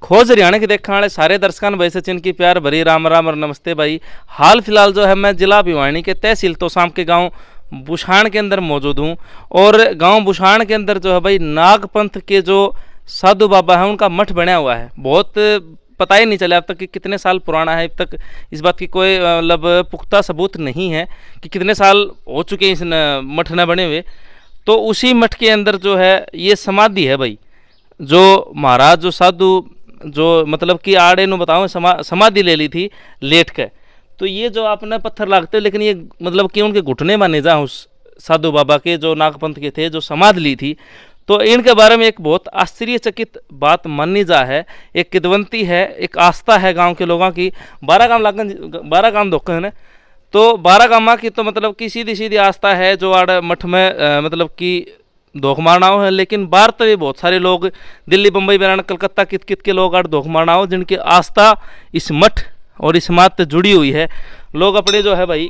खोज हरियाणा की देखने वाले सारे दर्शकों भाई सचिन की प्यार भरी राम राम और नमस्ते भाई। हाल फिलहाल जो है मैं जिला भिवानी के तहसील तोशाम के गांव बुछाण के अंदर मौजूद हूं और गांव बुछाण के अंदर जो है भाई नागपंथ के जो साधु बाबा हैं उनका मठ बना हुआ है। बहुत पता ही नहीं चला अब तक कि कितने साल पुराना है। अब तक इस बात की कोई मतलब पुख्ता सबूत नहीं है कि कितने साल हो चुके हैं इस मठ न बने हुए। तो उसी मठ के अंदर जो है ये समाधि है भाई, जो महाराज जो साधु जो मतलब कि आड़े नु बताऊँ समाधि ले ली थी लेट के। तो ये जो आपने पत्थर लागते लेकिन ये मतलब कि उनके घुटने माने जा उस साधु बाबा के जो नागपंथ के थे जो समाधि ली थी। तो इनके बारे में एक बहुत आश्चर्यचकित बात मानी जा है, एक किदवंती है, एक आस्था है गांव के लोगों की। 12 गांव धोखे हैं तो 12 गांव की तो मतलब कि सीधी सीधी आस्था है जो आड़ मठ में मतलब कि धोख मारना हो है। लेकिन बाहर तो भी बहुत सारे लोग दिल्ली बम्बई बयाना कलकत्ता कित कित के लोग आड़ धोख मारना हो जिनकी आस्था इस मठ और इस मात से जुड़ी हुई है। लोग अपने जो है भाई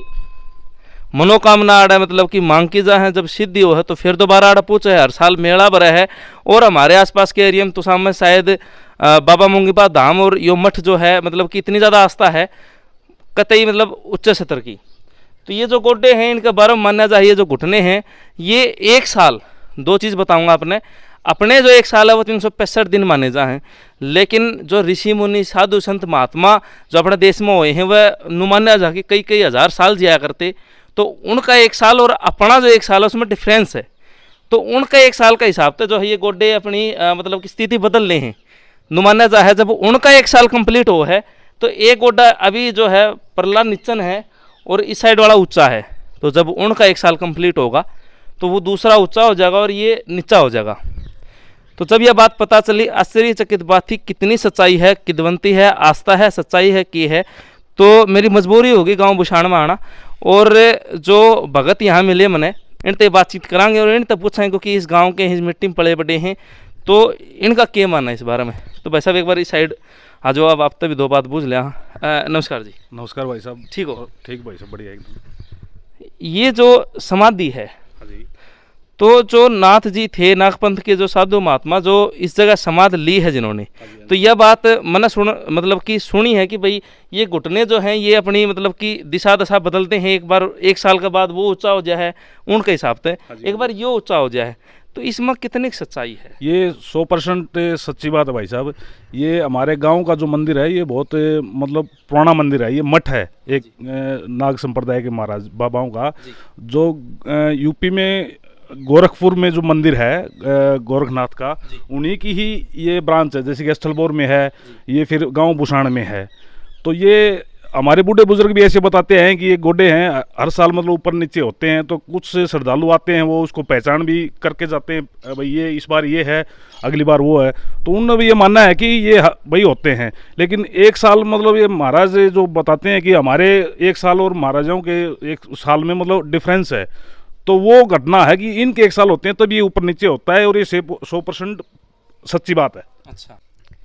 मनोकामना आड़ा मतलब कि मांग की जा है, जब सिद्धि हो है तो फिर दोबारा आड़ा पूछे है। हर साल मेला भरा है और हमारे आसपास के एरिया में तो सामने शायद बाबा मुंगीपा धाम और यो मठ जो है मतलब कि इतनी ज़्यादा आस्था है कतई मतलब उच्च स्तर की। तो ये जो गोड्डे हैं इनके बारे में मानना चाहिए, जो घुटने हैं ये एक साल, दो चीज़ बताऊंगा अपने जो एक साल है वो 365 दिन माने जा हैं। लेकिन जो ऋषि मुनि साधु संत महात्मा जो अपने देश में हुए हैं वह नुमाना जा कि कई कई हज़ार साल जिया करते। तो उनका एक साल और अपना जो एक साल है उसमें डिफरेंस है। तो उनका एक साल का हिसाब से जो है ये गोड्डे अपनी मतलब की स्थिति बदल रहे हैं। नुमाना जा है जब उनका एक साल कंप्लीट हो है तो एक गोड्डा अभी जो है परला निचन है और इस साइड वाला ऊंचा है। तो जब उनका एक साल कंप्लीट होगा तो वो दूसरा ऊंचा हो जाएगा और ये नीचा हो जाएगा। तो जब यह बात पता चली आश्चर्यचकित बात थी, कितनी सच्चाई है, किदवंती है, आस्था है, सच्चाई है कि है। तो मेरी मजबूरी होगी गांव बुछाण में आना और जो भगत यहाँ मिले मैंने इनसे बातचीत करांगे और इनसे पूछेंगे क्योंकि इस गांव के इस मिट्टी में पले बड़े हैं तो इनका क्या मानना है इस बारे में। तो भाई साहब एक बार इस साइड आ जाओ, आप तो भी दो बात पूछ लिया। नमस्कार जी। नमस्कार भाई साहब। ठीक हो? ठीक भाई साहब, बढ़िया एकदम। ये जो समाधि है तो जो नाथ जी थे नागपंथ के जो साधु महात्मा जो इस जगह समाधि ली है जिन्होंने, तो यह बात मैंने मतलब कि सुनी है कि भाई ये घुटने जो हैं ये अपनी मतलब कि दिशा दशा बदलते हैं। एक बार एक साल के बाद वो ऊंचा हो जाए है उनके हिसाब से, एक बार ये ऊंचा हो जाए। तो इसमें कितनी सच्चाई है? ये 100% सच्ची बात है भाई साहब। ये हमारे गांव का जो मंदिर है ये बहुत मतलब पुराना मंदिर है। ये मठ है एक नाग संप्रदाय के महाराज बाबाओं का, जो यूपी में गोरखपुर में जो मंदिर है गोरखनाथ का, उन्हीं की ही ये ब्रांच है। जैसे कि स्थलबोर में है, ये फिर गांव बुछाण में है। तो ये हमारे बूढ़े बुजुर्ग भी ऐसे बताते हैं कि ये गोड्डे हैं हर साल मतलब ऊपर नीचे होते हैं। तो कुछ श्रद्धालु आते हैं वो उसको पहचान भी करके जाते हैं, भाई ये इस बार ये है अगली बार वो है। तो उनका भी ये मानना है कि ये भाई होते हैं। लेकिन एक साल मतलब ये महाराज जो बताते हैं कि हमारे एक साल और महाराजाओं के एक साल में मतलब डिफरेंस है। तो वो घटना है कि इनके एक साल होते हैं तब ये ऊपर नीचे होता है और ये 100% सच्ची बात है। अच्छा,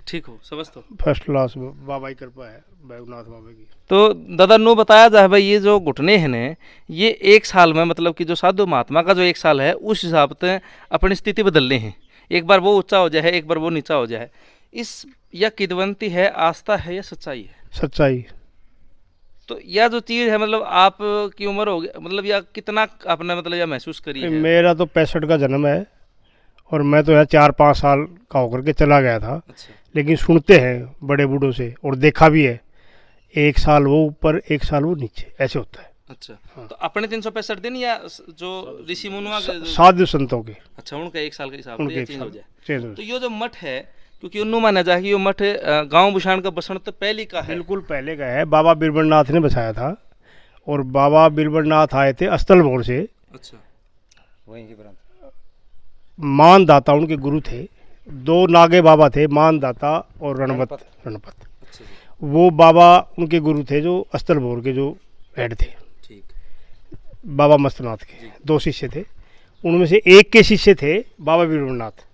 ठीक हो समझ तो फर्स्ट क्लास बाबा की कृपा है, बैकुनाथ बाबा की। तो दादा नो बताया जाए भाई ये जो घुटने हैं ने ये एक साल में मतलब कि जो साधु महात्मा का जो एक साल है उस हिसाब से अपनी स्थिति बदल रहे हैं। एक बार वो ऊंचा हो जाए, एक बार वो नीचा हो जाए। इस या किदवंती है, आस्था है या सच्चाई है? सच्चाई। तो यह जो चीज़ है मतलब आप की उम्र हो गया मतलब या कितना आपने मतलब यह महसूस करी है? मेरा तो 65 का जन्म है और मैं तो यार 4-5 साल का होकर के चला गया था। अच्छा। लेकिन सुनते हैं बड़े बूढ़ों से और देखा भी है, एक साल वो ऊपर एक साल वो नीचे ऐसे होता है। अच्छा। हाँ। तो अपने 365 दिन या जो ऋषि मुनियों के साधु संतों के, अच्छा उनका एक साल के हिसाब से चेंज हो जाए। तो ये जो मठ है क्योंकि उन्होंने माना जाए कि ये मठ गांव बुछाण का बसण तो पहले का है। बिल्कुल पहले का है, बाबा बिरबलनाथ ने बसाया था और बाबा बिरबलनाथ आए थे स्थलबोर से। अच्छा। वहीं की मानदाता उनके गुरु थे, 2 नागे बाबा थे, मानदाता और रणपत। अच्छा। वो बाबा उनके गुरु थे जो स्थलबोर के जो हेड थे। ठीक। बाबा मस्तनाथ के 2 शिष्य थे, उनमें से एक के शिष्य थे बाबा बिरबलनाथ।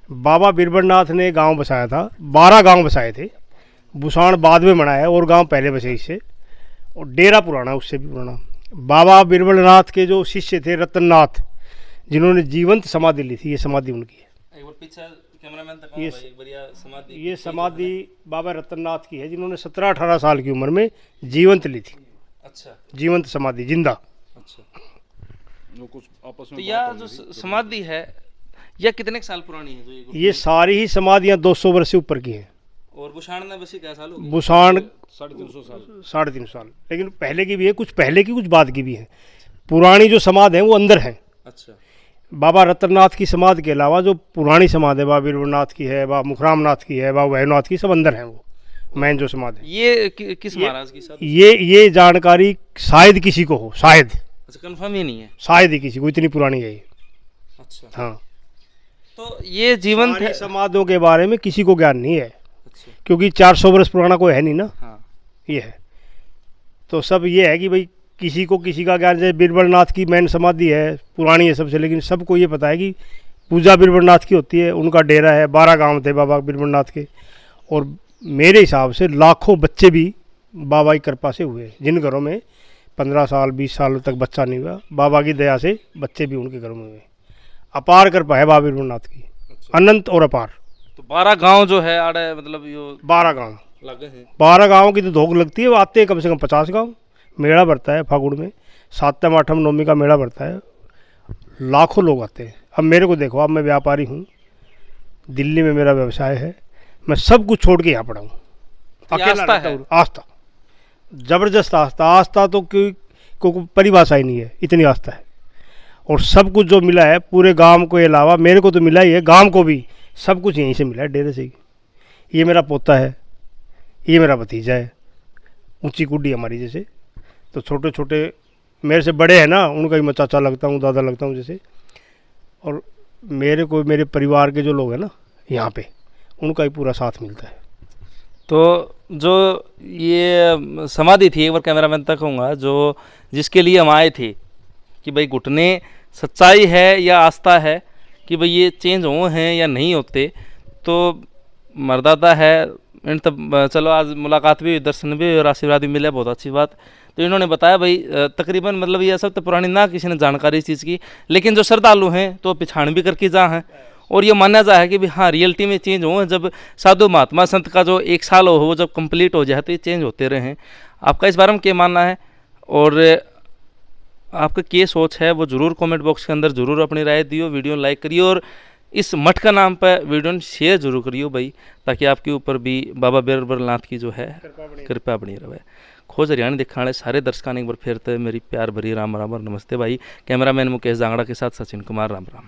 बाबा बिरबलनाथ ने गांव बसाया था, 12 गांव बसाए थे। बुछाण बाद में बनाया और गांव पहले बसे इससे, और डेरा पुराना उससे भी पुराना। बाबा बिरबलनाथ के जो शिष्य थे रतननाथ, जिन्होंने जीवंत समाधि ली थी, ये समाधि उनकी है। एक बार पीछे कैमरामैन तक ये भाई, बढ़िया समाधि। ये समाधि बाबा रतननाथ की है, जिन्होंने 17-18 साल की उम्र में जीवंत ली थी। अच्छा जीवंत समाधि, जिंदा। अच्छा। वो कुछ आपस तो में यह बात हो जो रही थी। समाधि है यह कितने साल पुरानी है जो ये ये सारी ही समाधियाँ 200 वर्ष से ऊपर की हैं। और बुशाण ने बसी क्या साल हो गई? बुसाण 350 साल 3.5 साल, लेकिन पहले की भी है, कुछ पहले की कुछ बाद की भी है। पुरानी जो समाधि है वो अंदर है। अच्छा बाबा रतननाथ की समाधि के अलावा जो पुरानी समाधि है, बाबा बीरबलनाथ की है, बाबा मुखरामनाथ की है, बाबा वैभवनाथ की, सब अंदर हैं। वो मेन जो समाधि है, ये किस महाराज की साथ? ये जानकारी शायद किसी को हो, शायद अच्छा कंफर्म ही नहीं है। शायद ही किसी को, इतनी पुरानी है ये। अच्छा हाँ, तो ये जीवंत सारी है। समाधियों के बारे में किसी को ज्ञान नहीं है, अच्छा क्योंकि 400 वर्ष पुराना कोई है नहीं ना, हाँ ये है। तो सब ये है कि भाई किसी को किसी का ज्ञान, जैसे बीरबलनाथ की मेन समाधि है, पुरानी है सबसे, लेकिन सबको ये पता है कि पूजा बीरबलनाथ की होती है, उनका डेरा है। 12 गांव थे बाबा बीरबलनाथ के, और मेरे हिसाब से लाखों बच्चे भी बाबा की कृपा से हुए। जिन घरों में 15 साल 20 साल तक बच्चा नहीं हुआ, बाबा की दया से बच्चे भी उनके घरों में हुए। अपार कृपा है बाबा बीरबलनाथ की, अनंत और अपार। तो 12 गांव जो है आड़े मतलब यो 12 गांव, लगे हैं। 12 गाँव की तो धोख लगती है, वो आते हैं कम से कम 50 गाँव। मेला भरता है फागुड़ में, 7म 8म 9वीं का मेला भरता है, लाखों लोग आते हैं। अब मेरे को देखो, अब मैं व्यापारी हूँ, दिल्ली में मेरा व्यवसाय है, मैं सब कुछ छोड़ के यहाँ पड़ा हूँ। अकेला आस्था रहता है। हूँ। आस्था, जबरदस्त आस्था। आस्था तो कोई परिभाषा ही नहीं है, इतनी आस्था है। और सब कुछ जो मिला है पूरे गांव को अलावा, मेरे को तो मिला ही है, गांव को भी सब कुछ यहीं से मिला है, डेरे से ही। ये मेरा पोता है, ये मेरा भतीजा है, ऊंची कुड्डी हमारी जैसे। तो छोटे छोटे मेरे से बड़े हैं ना, उनका ही मैं चाचा लगता हूँ, दादा लगता हूँ जैसे। और मेरे को, मेरे परिवार के जो लोग हैं ना यहाँ पे, उनका ही पूरा साथ मिलता है। तो जो ये समाधि थी, एक बार कैमरामैन तक कहूँगा, जो जिसके लिए हम आए थे कि भाई घुटने सच्चाई है या आस्था है कि भाई ये चेंज हो हैं या नहीं होते, तो मर्दाता है इन तब। चलो आज मुलाकात भी हुई, दर्शन भी हुए और आशीर्वाद भी मिले, बहुत अच्छी बात। तो इन्होंने बताया भाई तकरीबन मतलब ये सब तो पुरानी ना किसी ने जानकारी इस चीज़ की, लेकिन जो श्रद्धालु हैं तो पिछाड़ भी करके जा हैं। और ये माना जा है कि भाई हाँ रियलिटी में चेंज हो, जब साधु महात्मा संत का जो 1 साल हो वो जब कंप्लीट हो जाए तो ये चेंज होते रहे। आपका इस बारे में क्या मानना है और आपका क्या सोच है, वो ज़रूर कमेंट बॉक्स के अंदर ज़रूर अपनी राय दियो। वीडियो लाइक करिए और इस मठ का नाम पर वीडियो शेयर जरूर करियो भाई, ताकि आपके ऊपर भी बाबा बीरबलनाथ की जो है कृपा बनी रहे। खोज हरियाणा दिखाने वाले सारे दर्शकों ने एक बार फिर मेरी प्यार भरी राम राम और नमस्ते भाई। कैमरामैन मुकेश जांगड़ा के साथ सचिन कुमार, राम राम।